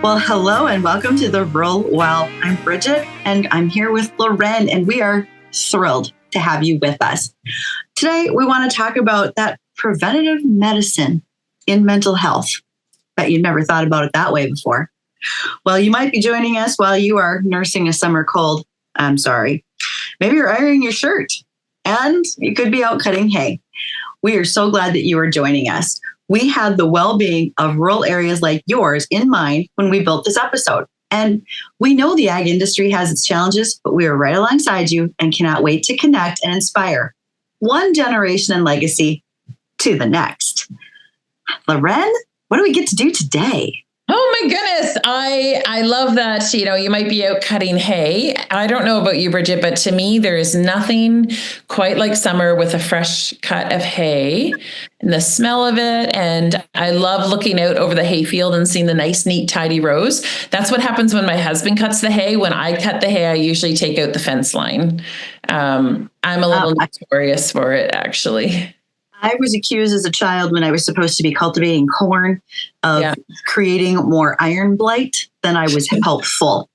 Well, hello and welcome to the Rural Well. I'm Bridgette and I'm here with Lauren, and we are thrilled to have you with us. Today, we want to talk about that preventative medicine in mental health. Bet you never thought about it that way before. Well, you might be joining us while you are nursing a summer cold. I'm sorry. Maybe you're ironing your shirt and you could be out cutting hay. We are so glad that you are joining us. We had the well-being of rural areas like yours in mind when we built this episode. And we know the ag industry has its challenges, but we are right alongside you and cannot wait to connect and inspire one generation and legacy to the next. Lauren, what do we get to do today? Oh my goodness. I love that, you might be out cutting hay. I don't know about you, Bridgette, but to me, there is nothing quite like summer with a fresh cut of hay and the smell of it. And I love looking out over the hay field and seeing the nice, neat, tidy rows. That's what happens when my husband cuts the hay. When I cut the hay, I usually take out the fence line. I'm a little notorious for it, actually. I was accused as a child when I was supposed to be cultivating corn of creating more iron blight than I was helpful.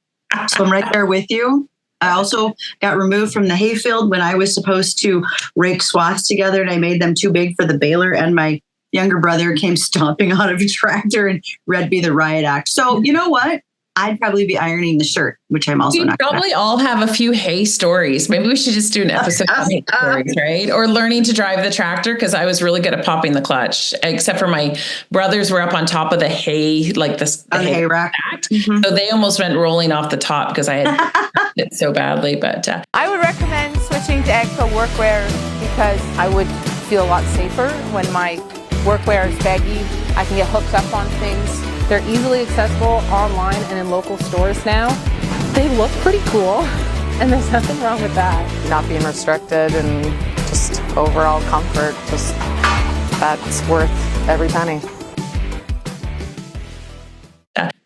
So I'm right there with you. I also got removed from the hayfield when I was supposed to rake swaths together, and I made them too big for the baler, and my younger brother came stomping out of a tractor and read me the riot act. So you know what? I'd probably be ironing the shirt, which I'm also not. Probably all have a few hay stories. Maybe we should just do an episode on hay stories, right? Or learning to drive the tractor, because I was really good at popping the clutch, except for my brothers were up on top of the hay, like the hay rack. Mm-hmm. So they almost went rolling off the top because I had it so badly. But I would recommend switching to AGCO workwear because I would feel a lot safer when my workwear is baggy. I can get hooked up on things. They're easily accessible online and in local stores now. They look pretty cool, and there's nothing wrong with that. Not being restricted and just overall comfort, that's worth every penny.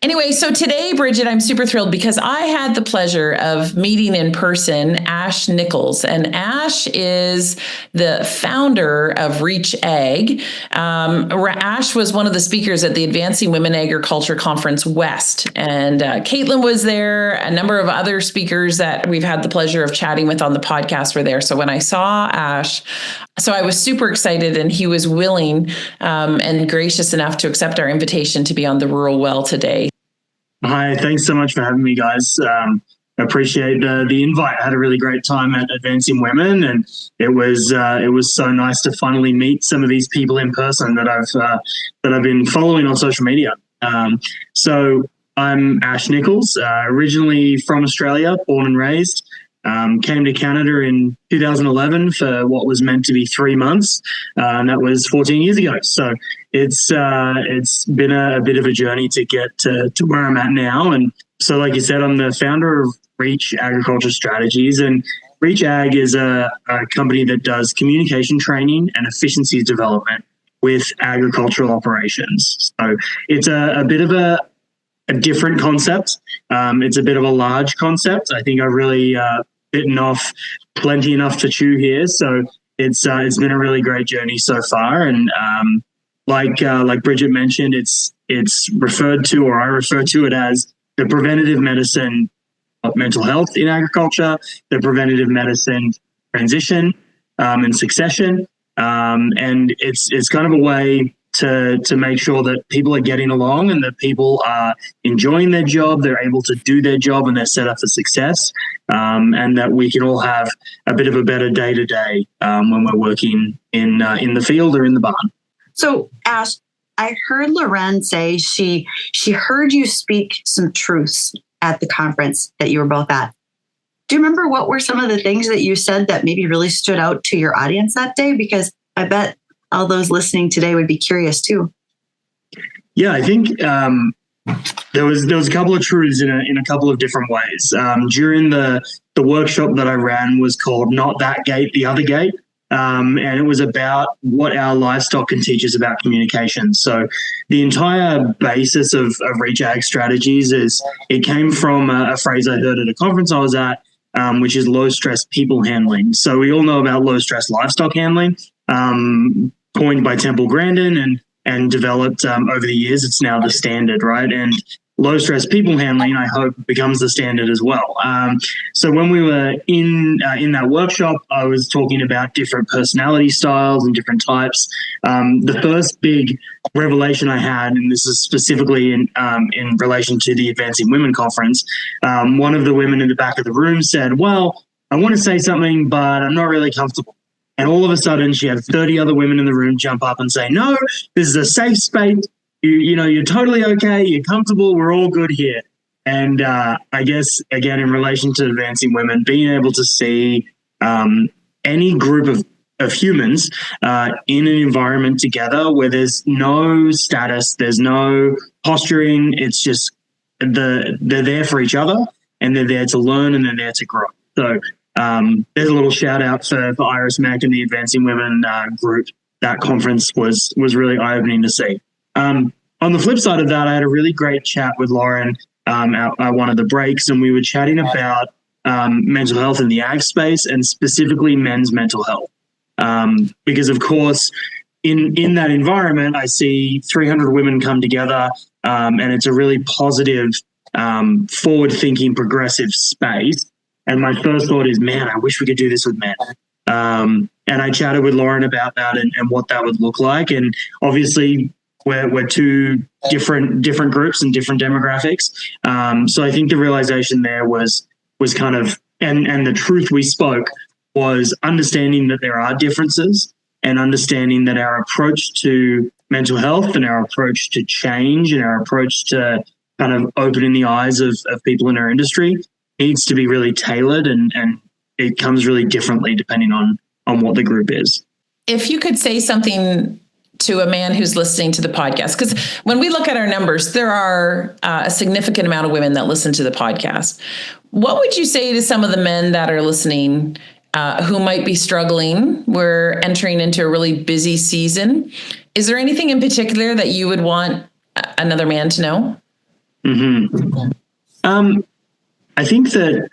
Anyway, so today, Bridgette, I'm super thrilled because I had the pleasure of meeting in person Ashley Nicolls, and Ash is the founder of Reach Ag. Ash was one of the speakers at the Advancing Women Agriculture Conference West, and Caitlin was there. A number of other speakers that we've had the pleasure of chatting with on the podcast were there. So when I saw Ash, I was super excited, and he was willing and gracious enough to accept our invitation to be on the Rural Well today. Hi, thanks so much for having me, guys. Appreciate the invite. I had a really great time at Advancing Women, and it was so nice to finally meet some of these people in person that I've been following on social media. So I'm Ash Nicolls, originally from Australia, born and raised. Came to Canada in 2011 for what was meant to be 3 months, and that was 14 years ago. So it's been a bit of a journey to get to where I'm at now. And so, like you said, I'm the founder of Reach Agriculture Strategies, and Reach Ag is a company that does communication training and efficiencies development with agricultural operations. So it's a bit of a different concept. It's a bit of a large concept. I think I've really bitten off plenty enough to chew here. So it's been a really great journey so far. And like Bridgette mentioned, it's referred to, or I refer to it as, the preventative medicine of mental health in agriculture, the preventative medicine transition and succession. And it's kind of a way to make sure that people are getting along and that people are enjoying their job, they're able to do their job, and they're set up for success, and that we can all have a bit of a better day-to-day when we're working in the field or in the barn. So, Ash, I heard Lauren say she heard you speak some truths at the conference that you were both at. Do you remember what were some of the things that you said that maybe really stood out to your audience that day? Because I bet all those listening today would be curious too. Yeah, I think there was a couple of truths in a couple of different ways. During the workshop that I ran was called Not That Gate, The Other Gate. And it was about what our livestock can teach us about communication. So the entire basis of Reach Ag Strategies it came from a phrase I heard at a conference I was at, which is low stress people handling. So we all know about low stress livestock handling, coined by Temple Grandin and developed over the years. It's now the standard, right? And low stress people handling, I hope, becomes the standard as well. So when we were in that workshop, I was talking about different personality styles and different types. The first big revelation I had, and this is specifically in relation to the Advancing Women conference, one of the women in the back of the room said, well, I want to say something, but I'm not really comfortable. And all of a sudden, she had 30 other women in the room jump up and say, no, this is a safe space. You're totally okay. You're comfortable. We're all good here. And I guess, again, in relation to Advancing Women, being able to see any group of humans in an environment together where there's no status, there's no posturing. It's just they're there for each other, and they're there to learn, and they're there to grow. So there's a little shout out for Iris Mack and the Advancing Women group. That conference was really eye-opening to see. On the flip side of that, I had a really great chat with Lauren at one of the breaks, and we were chatting about mental health in the ag space, and specifically men's mental health. Because, of course, in that environment, I see 300 women come together, and it's a really positive, forward-thinking, progressive space. And my first thought is, man, I wish we could do this with men. And I chatted with Lauren about that and what that would look like. And obviously, we're two different groups and different demographics. So I think the realization there was kind of, and the truth we spoke was understanding that there are differences, and understanding that our approach to mental health and our approach to change and our approach to kind of opening the eyes of people in our industry needs to be really tailored, and it comes really differently depending on what the group is. If you could say something to a man who's listening to the podcast, because when we look at our numbers, there are a significant amount of women that listen to the podcast. What would you say to some of the men that are listening who might be struggling? We're entering into a really busy season. Is there anything in particular that you would want another man to know? Mm-hmm. I think that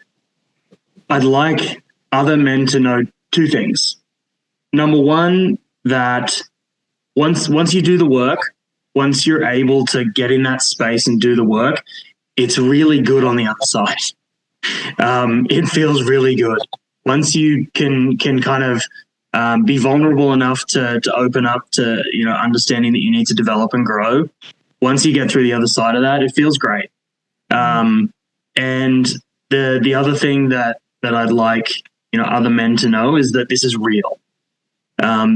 I'd like other men to know two things. Number one, that once you do the work, once you're able to get in that space and do the work, it's really good on the other side. It feels really good. Once you can kind of be vulnerable enough to open up to, understanding that you need to develop and grow. Once you get through the other side of that, it feels great. And the other thing that I'd like, other men to know is that this is real.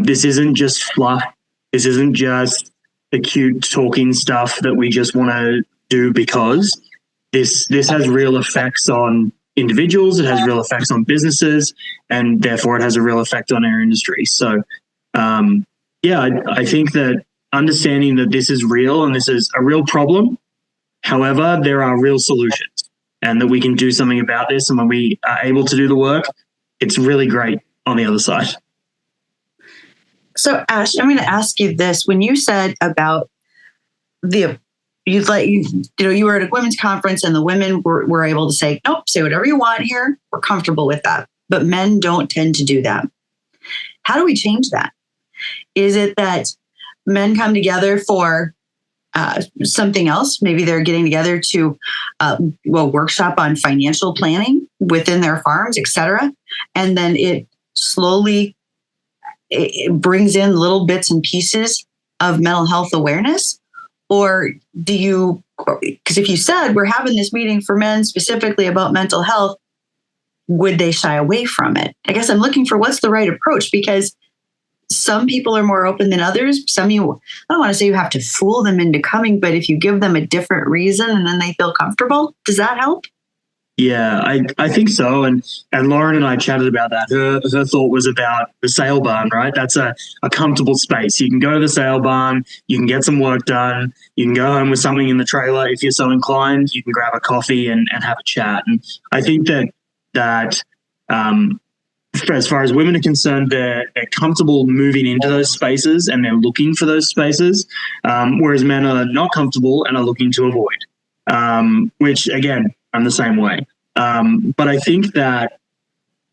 This isn't just fluff. This isn't just the cute talking stuff that we just want to do because. This has real effects on individuals. It has real effects on businesses, and therefore it has a real effect on our industry. So, I think that understanding that this is real and this is a real problem. However, there are real solutions, and that we can do something about this. And when we are able to do the work, it's really great on the other side. So, Ash, I'm going to ask you this. When you said about you were at a women's conference and the women were able to say, nope, say whatever you want here. We're comfortable with that. But men don't tend to do that. How do we change that? Is it that men come together for something else? Maybe they're getting together to workshop on financial planning within their farms, et cetera. And then it slowly it brings in little bits and pieces of mental health awareness? Or do you, because if you said we're having this meeting for men specifically about mental health, would they shy away from it? I guess I'm looking for what's the right approach, because some people are more open than others. I don't want to say you have to fool them into coming, but if you give them a different reason and then they feel comfortable, does that help? Yeah, I think so. And Lauren and I chatted about that. Her thought was about the sale barn, right? That's a comfortable space. You can go to the sale barn, you can get some work done, you can go home with something in the trailer. If you're so inclined, you can grab a coffee and have a chat. And I think that as far as women are concerned, they're comfortable moving into those spaces and they're looking for those spaces, whereas men are not comfortable and are looking to avoid, which, again, I'm the same way. But I think that,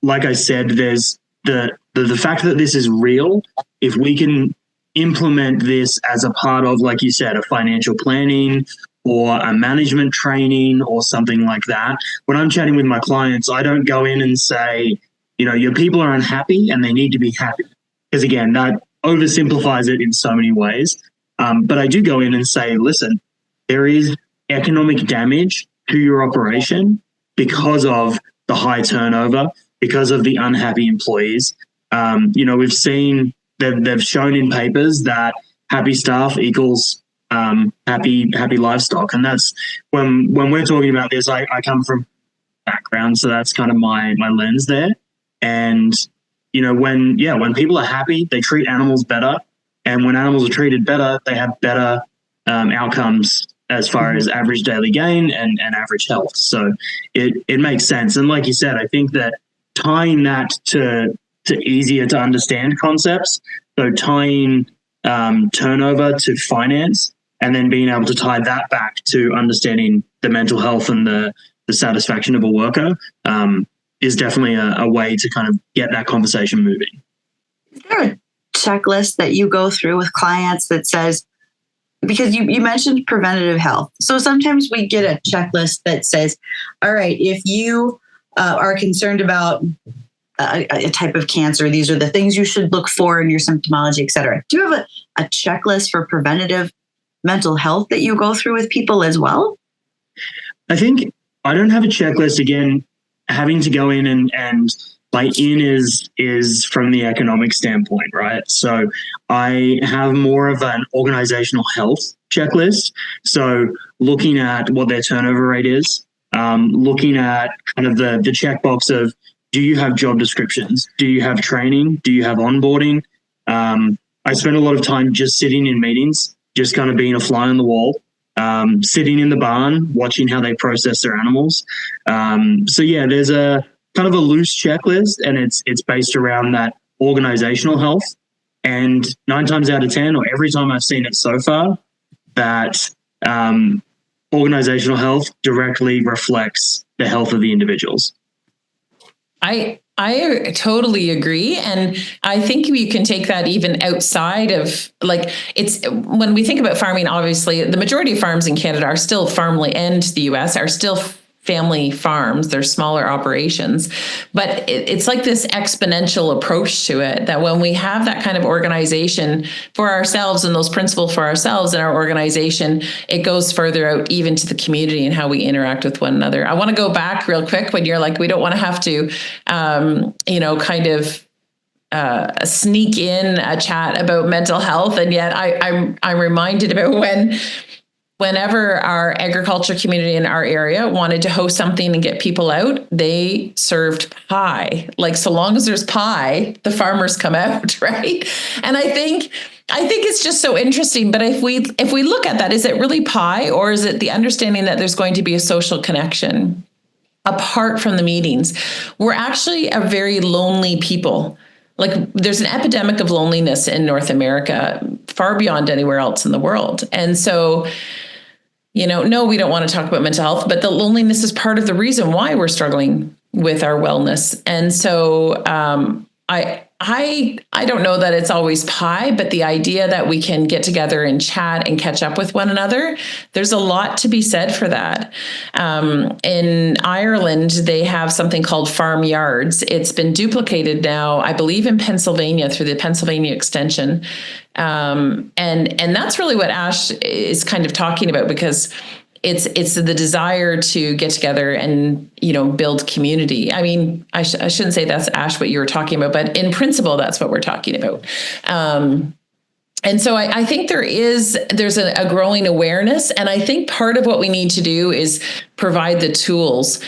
like I said, there's the fact that this is real. If we can implement this as a part of, like you said, a financial planning or a management training or something like that. When I'm chatting with my clients, I don't go in and say, your people are unhappy and they need to be happy. Because again, that oversimplifies it in so many ways. But I do go in and say, listen, there is economic damage to your operation because of the high turnover, because of the unhappy employees. We've seen that they've shown in papers that happy staff equals happy livestock. And that's when we're talking about this, I come from background, so that's kind of my lens there. And when people are happy, they treat animals better, and when animals are treated better, they have better outcomes as far as average daily gain and average health. So it makes sense. And like you said, I think that tying that to easier to understand concepts, so tying turnover to finance, and then being able to tie that back to understanding the mental health and the satisfaction of a worker is definitely a way to kind of get that conversation moving. Is there a checklist that you go through with clients that says, because you mentioned preventative health. So sometimes we get a checklist that says, all right, if you are concerned about a type of cancer, these are the things you should look for in your symptomology, et cetera. Do you have a checklist for preventative mental health that you go through with people as well? I think I don't have a checklist. Again, having to go in and like in is from the economic standpoint, right? So I have more of an organizational health checklist. So looking at what their turnover rate is, looking at kind of the checkbox of, do you have job descriptions? Do you have training? Do you have onboarding? I spend a lot of time just sitting in meetings, just kind of being a fly on the wall, sitting in the barn, watching how they process their animals. So yeah, there's a kind of a loose checklist, and it's based around that organizational health. And 9 times out of 10, or every time I've seen it so far, that organizational health directly reflects the health of the individuals. I totally agree. And I think you can take that even outside of, like, it's when we think about farming, obviously the majority of farms in Canada are still farmland, and the US are still family farms. They're smaller operations, but it's like this exponential approach to it, that when we have that kind of organization for ourselves and those principles for ourselves in our organization, it goes further out even to the community and how we interact with one another. I want to go back real quick when you're like, we don't want to have to, kind of sneak in a chat about mental health. And yet I'm reminded about whenever our agriculture community in our area wanted to host something and get people out, they served pie. Like, so long as there's pie, the farmers come out, right? And I think it's just so interesting. But if we look at that, is it really pie, or is it the understanding that there's going to be a social connection apart from the meetings? We're actually a very lonely people. Like, there's an epidemic of loneliness in North America, far beyond anywhere else in the world. And so, no, we don't want to talk about mental health, but the loneliness is part of the reason why we're struggling with our wellness. And so I don't know that it's always pie, but the idea that we can get together and chat and catch up with one another, there's a lot to be said for that. In Ireland, they have something called farm yards. It's been duplicated now, I believe, in Pennsylvania through the Pennsylvania Extension. And that's really what Ash is kind of talking about, because it's the desire to get together and, build community. I mean, I shouldn't say that's, Ash, what you were talking about, but in principle, that's what we're talking about. And so I think there's a growing awareness. And I think part of what we need to do is provide the tools.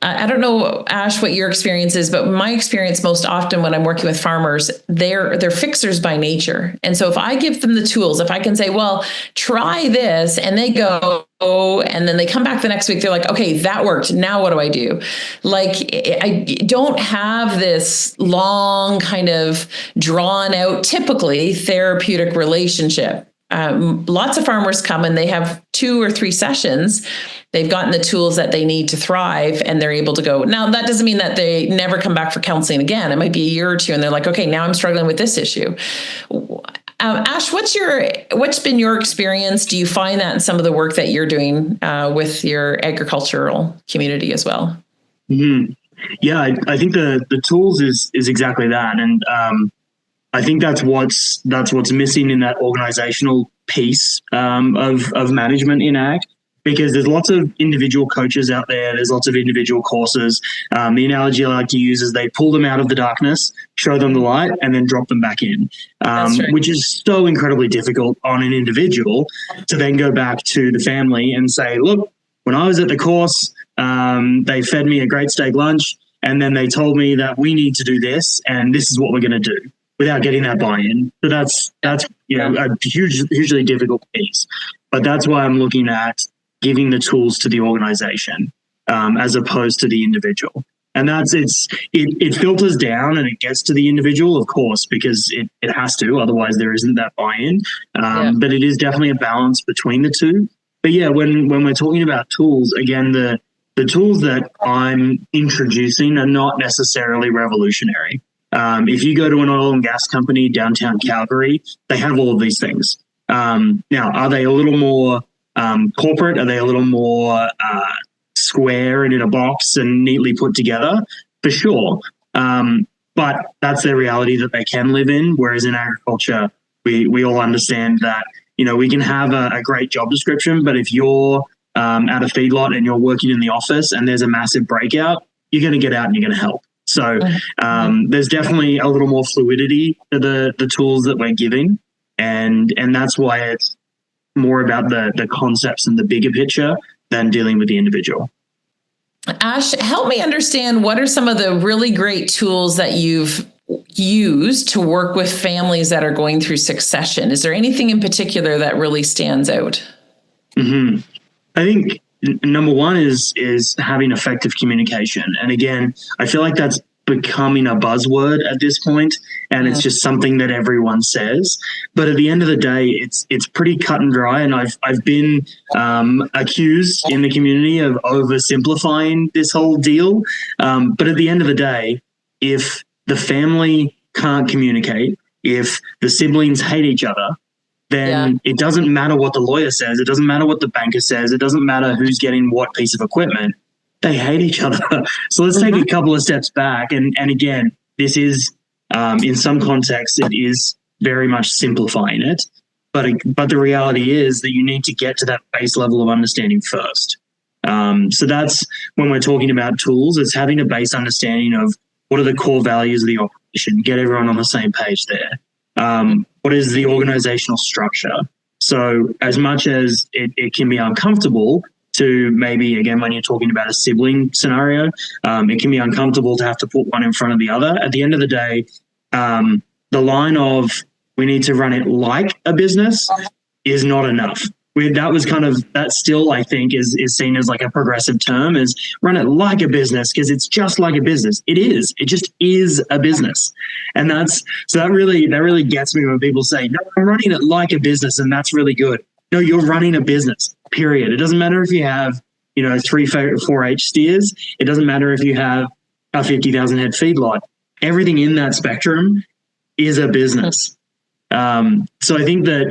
I don't know, Ash, what your experience is, but my experience most often when I'm working with farmers, they're fixers by nature. And so if I give them the tools, if I can say, well, try this, and they go, and then they come back the next week, they're like, okay, that worked. Now what do I do? Like, I don't have this long kind of drawn out, typically therapeutic relationship. Lots of farmers come and they have 2 or 3 sessions. They've gotten the tools that they need to thrive, and they're able to go. Now, that doesn't mean that they never come back for counseling again. It might be a year or 2, and they're like, okay, now I'm struggling with this issue. Ash, what's been your experience? Do you find that in some of the work that you're doing with your agricultural community as well? Mm-hmm. Yeah, I think the tools is exactly that, and I think that's what's missing in that organizational piece of management in ag, because there's lots of individual coaches out there. There's lots of individual courses. The analogy I like to use is they pull them out of the darkness, show them the light, and then drop them back in, right. Which is so incredibly difficult on an individual to then go back to the family and say, look, when I was at the course, they fed me a great steak lunch, and then they told me that we need to do this, and this is what we're going to do, without getting that buy-in. So that's a hugely difficult piece. But that's why I'm looking at giving the tools to the organization as opposed to the individual. And it filters down and it gets to the individual, of course, because it has to, otherwise there isn't that buy-in. But it is definitely a balance between the two. But yeah, when we're talking about tools, again, the tools that I'm introducing are not necessarily revolutionary. If you go to an oil and gas company downtown Calgary, they have all of these things. Now, are they a little more corporate? Are they a little more square and in a box and neatly put together? For sure. But that's their reality that they can live in. Whereas in agriculture, we all understand that, we can have a great job description, but if you're at a feedlot and you're working in the office and there's a massive breakout, you're going to get out and you're going to help. So there's definitely a little more fluidity to the tools that we're giving. And that's why it's more about the concepts and the bigger picture than dealing with the individual. Ash, help me understand, what are some of the really great tools that you've used to work with families that are going through succession? Is there anything in particular that really stands out? Mm-hmm. I think number one is having effective communication. And again, I feel like that's becoming a buzzword at this point, and it's just something that everyone says. But at the end of the day, it's pretty cut and dry. And I've been accused in the community of oversimplifying this whole deal. But at the end of the day, if the family can't communicate, if the siblings hate each other, then it doesn't matter what the lawyer says. It doesn't matter what the banker says. It doesn't matter who's getting what piece of equipment. They hate each other. So let's take a couple of steps back. And again, this is, in some contexts, it is very much simplifying it. But the reality is that you need to get to that base level of understanding first. So that's when we're talking about tools, it's having a base understanding of what are the core values of the operation, get everyone on the same page there. What is the organizational structure? So as much as it can be uncomfortable to maybe, again, when you're talking about a sibling scenario, it can be uncomfortable to have to put one in front of the other. At the end of the day, the line of we need to run it like a business is not enough. That still, I think, is seen as like a progressive term, is run it like a business, because it's just like a business. It is. It just is a business. And that really gets me when people say, no, I'm running it like a business, and that's really good. No, you're running a business, period. It doesn't matter if you have, 3 4-H steers. It doesn't matter if you have a 50,000 head feedlot. Everything in that spectrum is a business. So I think that,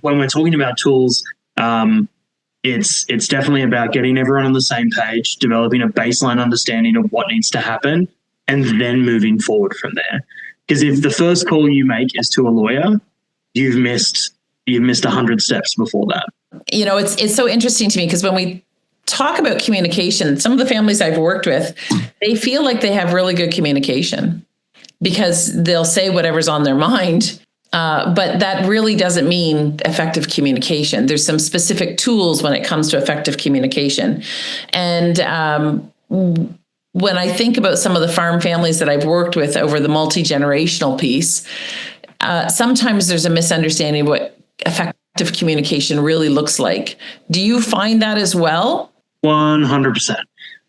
when we're talking about tools, it's definitely about getting everyone on the same page, developing a baseline understanding of what needs to happen, and then moving forward from there. Because if the first call you make is to a lawyer, you've missed 100 steps before that. It's so interesting to me, because when we talk about communication, some of the families I've worked with, they feel like they have really good communication because they'll say whatever's on their mind. But that really doesn't mean effective communication. There's some specific tools when it comes to effective communication. And when I think about some of the farm families that I've worked with over the multi-generational piece, sometimes there's a misunderstanding of what effective communication really looks like. Do you find that as well? 100%.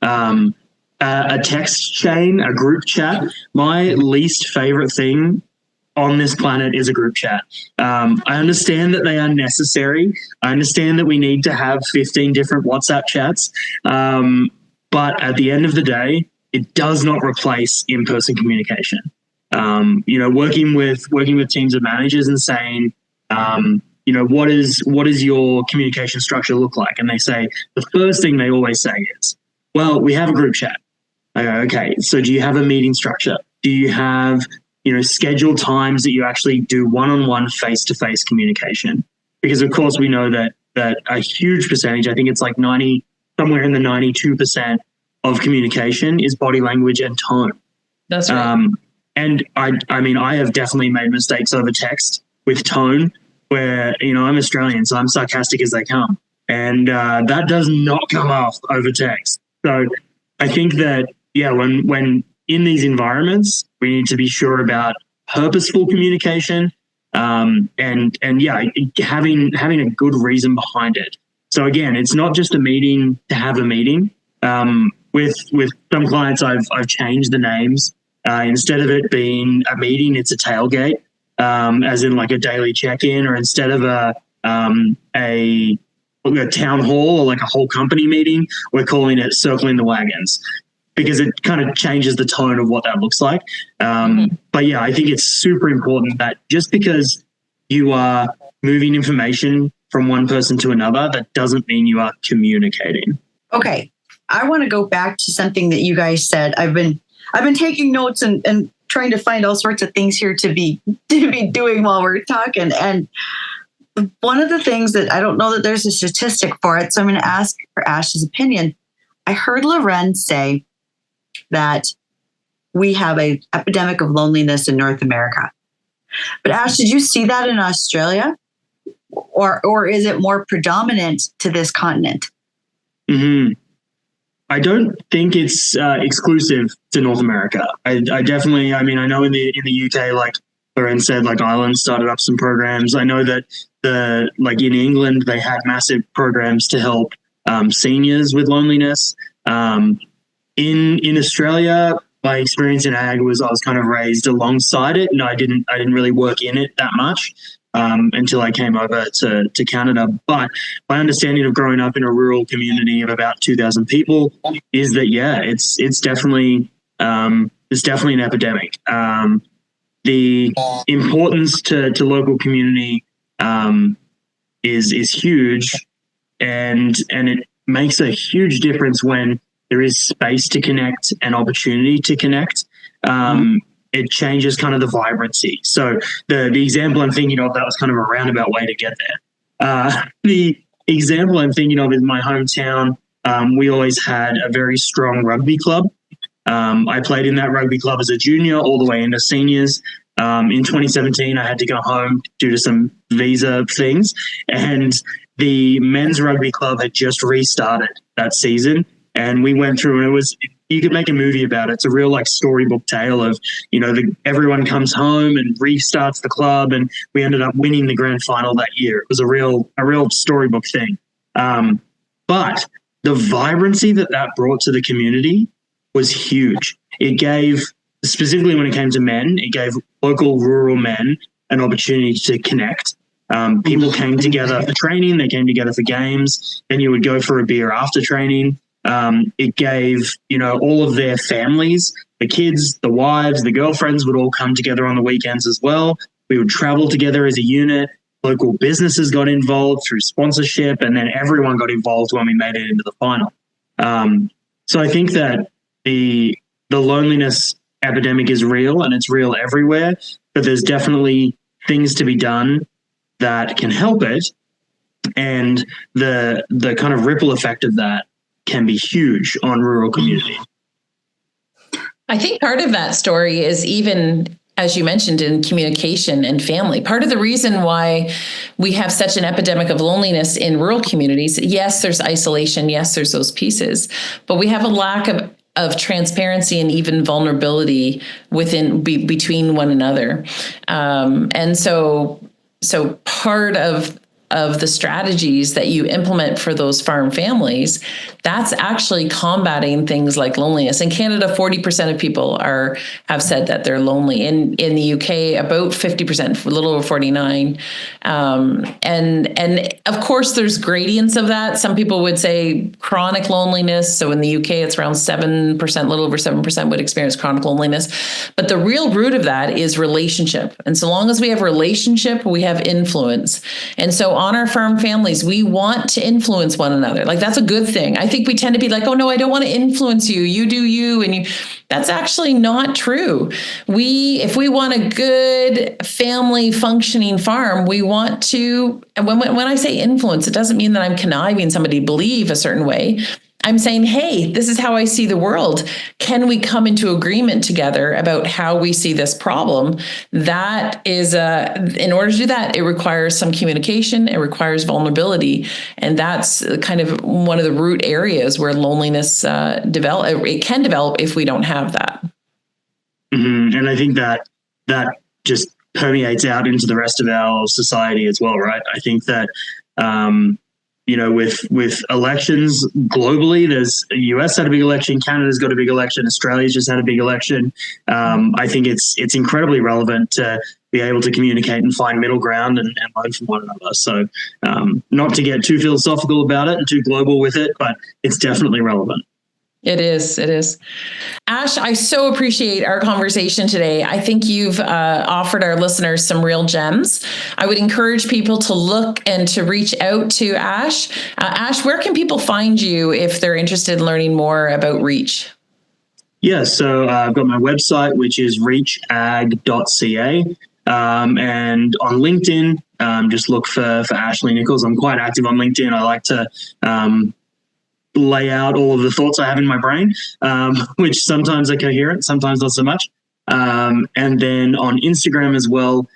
A text chain, a group chat, my least favorite thing on this planet is a group chat. I understand that they are necessary. I understand that we need to have 15 different WhatsApp chats. But at the end of the day, it does not replace in-person communication. Working with teams of managers and saying, what is your communication structure look like? And they say, the first thing they always say is, well, we have a group chat. I go, okay, so do you have a meeting structure? Do you have, scheduled times that you actually do one-on-one face-to-face communication? Because of course we know that a huge percentage, I think it's like somewhere in the 92% of communication is body language and tone. That's right. And I have definitely made mistakes over text with tone where, I'm Australian, so I'm sarcastic as they come. And that does not come off over text. So I think that, when in these environments, we need to be sure about purposeful communication and having a good reason behind it. So again, it's not just a meeting to have a meeting. With some clients, I've changed the names. Instead of it being a meeting, it's a tailgate, as in like a daily check-in, or instead of a town hall or like a whole company meeting, we're calling it circling the wagons, because it kind of changes the tone of what that looks like. But yeah, I think it's super important that just because you are moving information from one person to another, that doesn't mean you are communicating. Okay. I want to go back to something that you guys said. I've been taking notes and trying to find all sorts of things here to be doing while we're talking. And one of the things that I don't know that there's a statistic for it, so I'm going to ask for Ash's opinion. I heard Lauren say that we have an epidemic of loneliness in North America. But Ash, did you see that in Australia? Or is it more predominant to this continent? Mm-hmm. I don't think it's exclusive to North America. I definitely, I know in the UK, like Lauren said, like Ireland started up some programs. I know that in England, they had massive programs to help seniors with loneliness. In Australia, my experience in ag was I was kind of raised alongside it, and I didn't really work in it that much until I came over to Canada. But my understanding of growing up in a rural community of about 2,000 people is that it's definitely an epidemic. The importance to local community is huge, and it makes a huge difference when there is space to connect and opportunity to connect. It changes kind of the vibrancy. So the example I'm thinking of, that was kind of a roundabout way to get there. The example I'm thinking of is my hometown. We always had a very strong rugby club. I played in that rugby club as a junior all the way into seniors. In 2017, I had to go home due to some visa things, and the men's rugby club had just restarted that season. And we went through, and you could make a movie about it. It's a real like storybook tale of, everyone comes home and restarts the club, and we ended up winning the grand final that year. It was a real storybook thing. But the vibrancy that brought to the community was huge. It gave, specifically when it came to men, it gave local rural men an opportunity to connect. People came together for training. They came together for games. Then you would go for a beer after training. It gave, all of their families, the kids, the wives, the girlfriends would all come together on the weekends as well. We would travel together as a unit. Local businesses got involved through sponsorship, and then everyone got involved when we made it into the final. So I think that the loneliness epidemic is real, and it's real everywhere, but there's definitely things to be done that can help it. And the kind of ripple effect of that can be huge on rural communities. I think part of that story is, even as you mentioned, in communication and family. Part of the reason why we have such an epidemic of loneliness in rural communities, yes, there's isolation, yes, there's those pieces, but we have a lack of transparency and even vulnerability between one another. And so part of of the strategies that you implement for those farm families, that's actually combating things like loneliness. In Canada, 40% of people have said that they're lonely. In the UK, about 50%, a little over 49. And of course, there's gradients of that. Some people would say chronic loneliness. So in the UK, it's around 7%, a little over 7% would experience chronic loneliness. But the real root of that is relationship. And so long as we have relationship, we have influence. And so on our farm families, we want to influence one another. Like, that's a good thing. I think we tend to be like, oh no, I don't want to influence you. You do you. And you. That's actually not true. If we want a good family functioning farm, we want to, and when I say influence, it doesn't mean that I'm conniving somebody to believe a certain way. I'm saying, hey, this is how I see the world. Can we come into agreement together about how we see this problem? That is, in order to do that, it requires some communication. It requires vulnerability. And that's kind of one of the root areas where loneliness it can develop if we don't have that. Mm-hmm. And I think that just permeates out into the rest of our society as well, right? I think that, with elections globally, there's US had a big election, Canada's got a big election, Australia's just had a big election. I think it's incredibly relevant to be able to communicate and find middle ground and learn from one another. So not to get too philosophical about it and too global with it, but it's definitely relevant. It is. Ash, I so appreciate our conversation today. I think you've offered our listeners some real gems. I would encourage people to look and to reach out to Ash. Ash, where can people find you if they're interested in learning more about Reach? Yeah, so I've got my website, which is reachag.ca. And on LinkedIn, just look for Ashley Nicolls. I'm quite active on LinkedIn. I like to lay out all of the thoughts I have in my brain, which sometimes are coherent, sometimes not so much. And then on Instagram as well,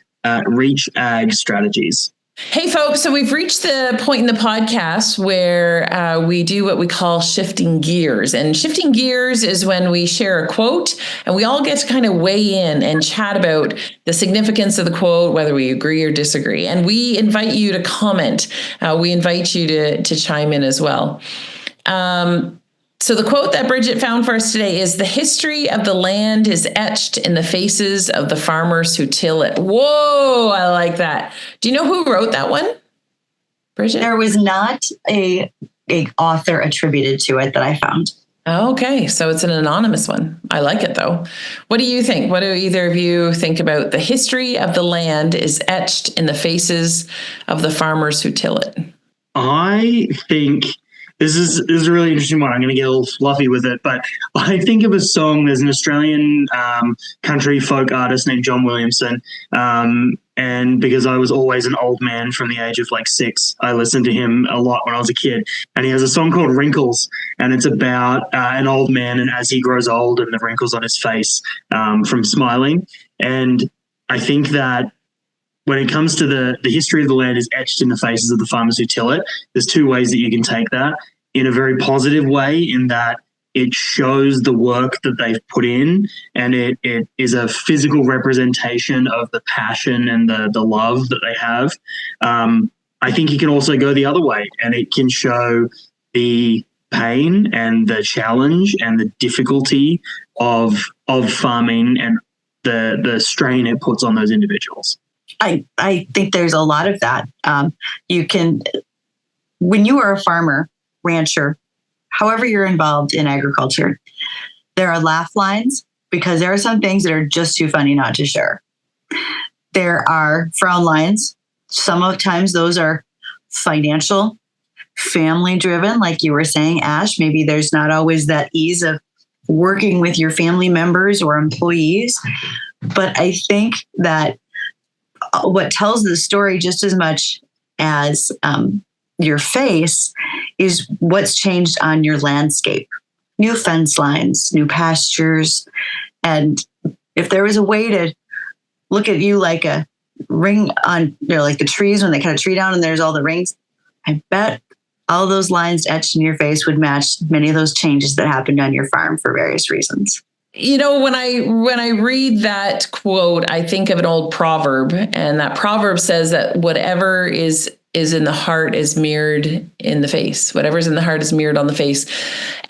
Reach Ag Strategies. Hey, folks, so we've reached the point in the podcast where we do what we call shifting gears. And shifting gears is when we share a quote and we all get to kind of weigh in and chat about the significance of the quote, whether we agree or disagree. And we invite you to comment. We invite you to chime in as well. So the quote that Bridgette found for us today is, "The history of the land is etched in the faces of the farmers who till it." Whoa, I like that. Do you know who wrote that one, Bridgette? There was not a author attributed to it that I found. Okay, so it's an anonymous one. I like it, though. What do you think? What do either of you think about "the history of the land is etched in the faces of the farmers who till it"? I think this is a really interesting one. I'm going to get a little fluffy with it, but I think of a song. There's an Australian country folk artist named John Williamson, and because I was always an old man from the age of like 6, I listened to him a lot when I was a kid. And he has a song called "Wrinkles," and it's about an old man and as he grows old and the wrinkles on his face from smiling. And I think that when it comes to the history of the land is etched in the faces of the farmers who till it, there's 2 ways that you can take that. In a very positive way, in that it shows the work that they've put in, and it is a physical representation of the passion and the love that they have. I think you can also go the other way, and it can show the pain and the challenge and the difficulty of farming and the strain it puts on those individuals. I think there's a lot of that. When you are a farmer, rancher, however you're involved in agriculture, there are laugh lines because there are some things that are just too funny not to share. There are frown lines. Sometimes those are financial, family driven, like you were saying, Ash. Maybe there's not always that ease of working with your family members or employees. But I think that what tells the story just as much as your face is what's changed on your landscape. New fence lines, new pastures. And if there was a way to look at you like a ring on, like the trees when they cut a tree down and there's all the rings, I bet all those lines etched in your face would match many of those changes that happened on your farm for various reasons. When I read that quote, I think of an old proverb, and that proverb says that whatever is is in the heart is mirrored in the face. Whatever's in the heart is mirrored on the face.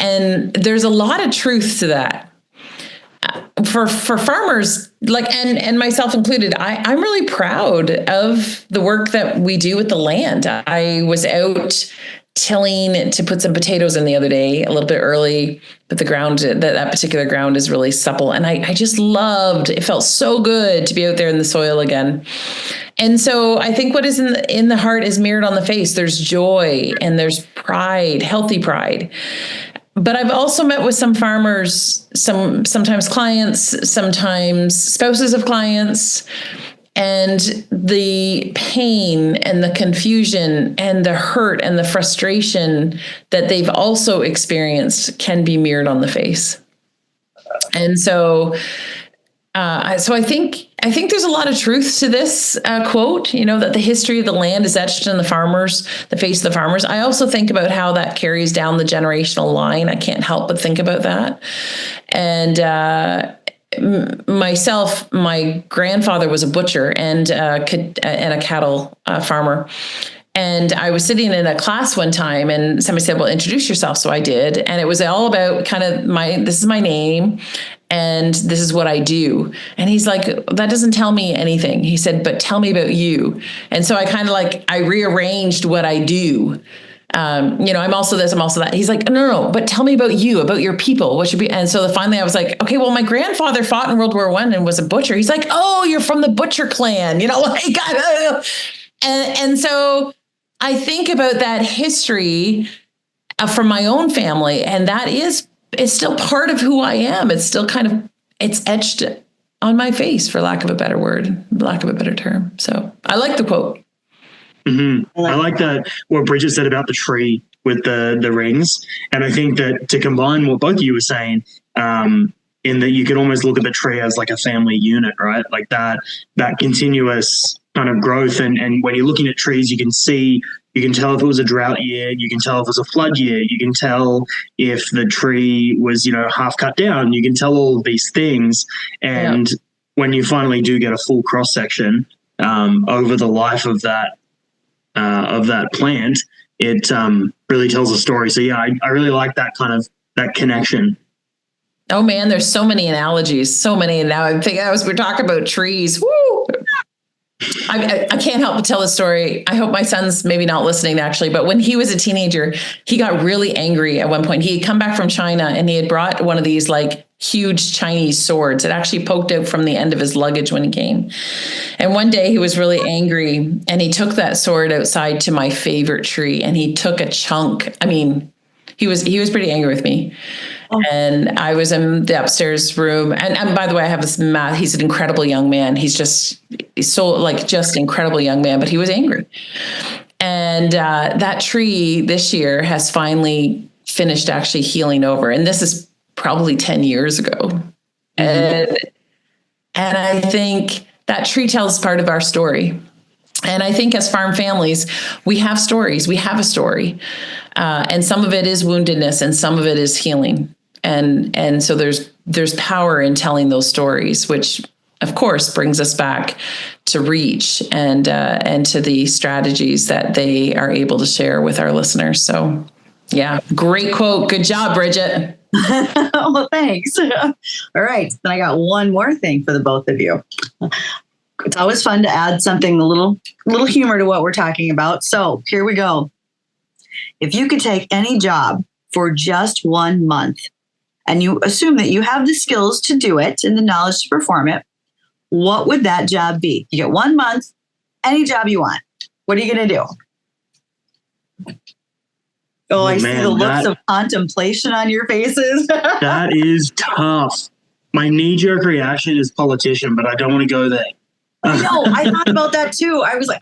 And there's a lot of truth to that. For farmers, like, and myself included, I'm really proud of the work that we do with the land. I was out tilling to put some potatoes in the other day, a little bit early, but the ground, that particular ground is really supple. And I just loved, it felt so good to be out there in the soil again. And so I think what is in the heart is mirrored on the face. There's joy and there's pride, healthy pride. But I've also met with some farmers, sometimes clients, sometimes spouses of clients, and the pain and the confusion and the hurt and the frustration that they've also experienced can be mirrored on the face. And so I think there's a lot of truth to this quote, that the history of the land is etched in the face of the farmers. I also think about how that carries down the generational line. I can't help but think about that. And myself, my grandfather was a butcher and a cattle farmer. And I was sitting in a class one time and somebody said, well, introduce yourself. So I did. And it was all about kind of this is my name and this is what I do. And he's like, that doesn't tell me anything. He said, but tell me about you. And so I kind of I rearranged what I do. I'm also this, I'm also that. He's like, no, but tell me about you, about your people. What should be? And so finally I was like, okay, well, my grandfather fought in World War I and was a butcher. He's like, oh, you're from the butcher clan, and so I think about that history from my own family, and it's still part of who I am. It's still it's etched on my face, for lack of a better term. So I like the quote. Mm-hmm. I like that, what Bridgette said about the tree with the rings. And I think that to combine what both of you were saying, in that you could almost look at the tree as like a family unit, right? Like that continuous kind of growth. And when you're looking at trees, you can tell if it was a drought year, you can tell if it was a flood year, you can tell if the tree was, half cut down, you can tell all of these things. And when you finally do get a full cross section over the life of that plant, it really tells a story. So yeah, I really like that connection. Oh man, there's so many analogies, so many. And now I'm thinking, we're talking about trees. Woo! I can't help but tell the story. I hope my son's maybe not listening actually, but when he was a teenager, he got really angry at one point. He had come back from China and he had brought one of these huge Chinese swords. It actually poked out from the end of his luggage when he came. And one day he was really angry and he took that sword outside to my favorite tree and he took a chunk. I mean, he was pretty angry with me. Oh. And I was in the upstairs room. And by the way, I have this he's an incredible young man. He's just incredible young man, but he was angry. And that tree this year has finally finished actually healing over. And this is probably 10 years ago. Mm-hmm. And I think that tree tells part of our story. And I think as farm families, we have stories. We have a story. And some of it is woundedness and some of it is healing. And so there's power in telling those stories, which of course brings us back to Reach and to the strategies that they are able to share with our listeners. So yeah, great quote. Good job, Bridgette. Well, thanks. All right. Then I got one more thing for the both of you. It's always fun to add something, a little humor to what we're talking about. So here we go. If you could take any job for just 1 month and you assume that you have the skills to do it and the knowledge to perform it, what would that job be? You get 1 month, any job you want. What are you going to do? Oh, I see the looks of contemplation on your faces. That is tough. My knee-jerk reaction is politician, but I don't want to go there. I know. I thought about that too. I was like,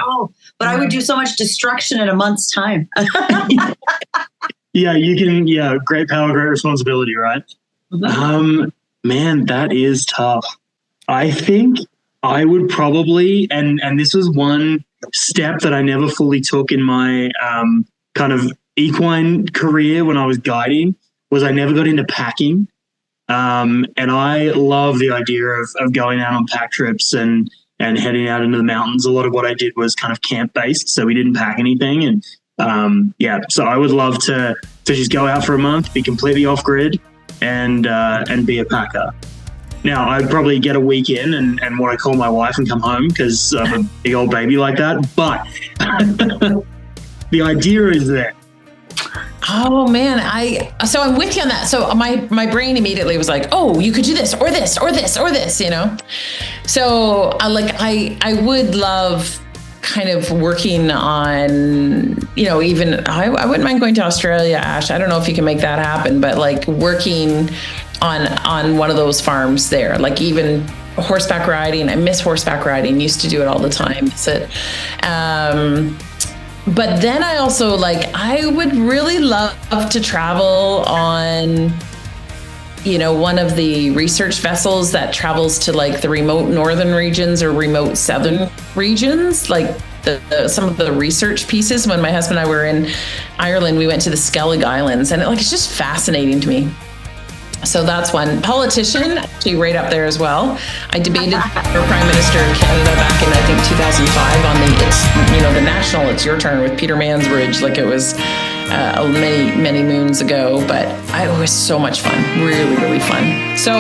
but I would do so much destruction in a month's time. Yeah, you can. Yeah, great power, great responsibility, right? Mm-hmm. Man, that is tough. I think I would probably, and this was one step that I never fully took in my kind of equine career when I was guiding, was I never got into packing. And I love the idea of going out on pack trips and and heading out into the mountains. A lot of what I did was kind of camp based, so we didn't pack anything. And so I would love to just go out for a month, be completely off grid, and be a packer. Now, I'd probably get a week in and want to call my wife and come home because I'm a big old baby like that. But the idea is there. Oh man, so I'm with you on that. So my brain immediately was like, oh, you could do this or this or this or this, you know? So I would love kind of working on, you know, even I wouldn't mind going to Australia, Ash. I don't know if you can make that happen, but like working on one of those farms there, like even horseback riding. I miss horseback riding. Used to do it all the time. But then I also I would really love to travel on, you know, one of the research vessels that travels to like the remote northern regions or remote southern regions, like some of the research pieces. When my husband and I were in Ireland, we went to the Skellig Islands, and it's just fascinating to me. So that's one. Politician, actually right up there as well. I debated for Prime Minister of Canada back in, I think, 2005 on the national It's Your Turn with Peter Mansbridge. Like it was many, many moons ago, but it was so much fun. Really, really fun. So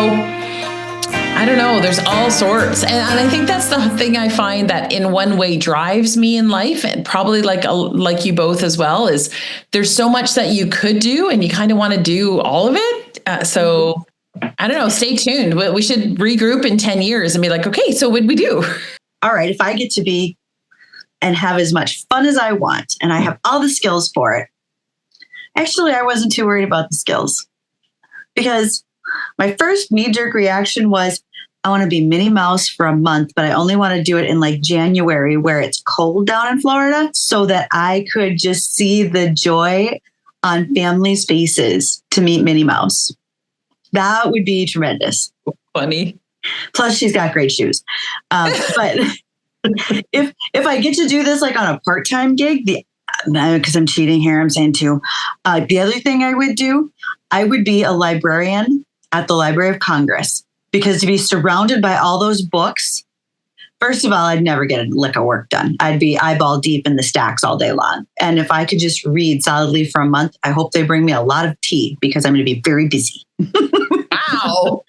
I don't know, there's all sorts. And I think that's the thing I find that in one way drives me in life, and probably like you both as well, is there's so much that you could do and you kind of want to do all of it. So I don't know, stay tuned. We should regroup in 10 years and be like, okay, so what'd we do? All right, if I get to be and have as much fun as I want and I have all the skills for it, actually, I wasn't too worried about the skills, because my first knee-jerk reaction was, I want to be Minnie Mouse for a month, but I only want to do it in like January where it's cold down in Florida, so that I could just see the joy on families' faces to meet Minnie Mouse. That would be tremendous. Funny. Plus, she's got great shoes. But if I get to do this like on a part-time gig, because I'm cheating here, I'm saying too, the other thing I would be a librarian at the Library of Congress, because to be surrounded by all those books, first of all, I'd never get a lick of work done. I'd be eyeball deep in the stacks all day long. And if I could just read solidly for a month, I hope they bring me a lot of tea, because I'm going to be very busy. Wow.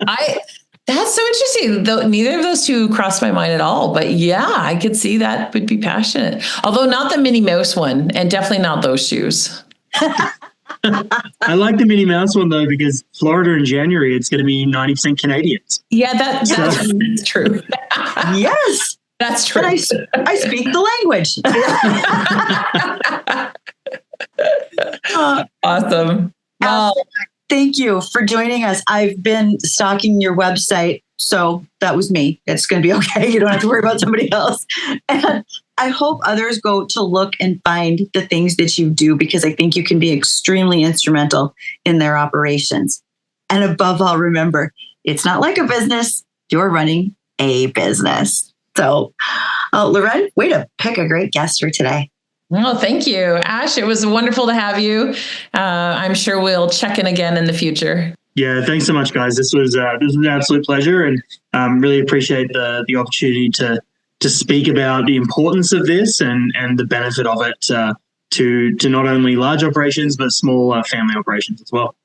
That's so interesting. Though neither of those two crossed my mind at all. But yeah, I could see that would be passionate. Although not the Minnie Mouse one, and definitely not those shoes. I like the Minnie Mouse one though, because Florida in January, it's going to be 90% Canadians. Yeah, that's true. Yes, that's true. But I speak the language. Awesome. Wow. Thank you for joining us. I've been stalking your website, so that was me. It's going to be okay. You don't have to worry about somebody else. And I hope others go to look and find the things that you do, because I think you can be extremely instrumental in their operations. And above all, remember, it's not like a business. You're running a business. So, Lauren, way to pick a great guest for today. Well, thank you, Ash. It was wonderful to have you. I'm sure we'll check in again in the future. Yeah, thanks so much, guys. This was an absolute pleasure, and really appreciate the opportunity to speak about the importance of this and the benefit of it to not only large operations but small family operations as well.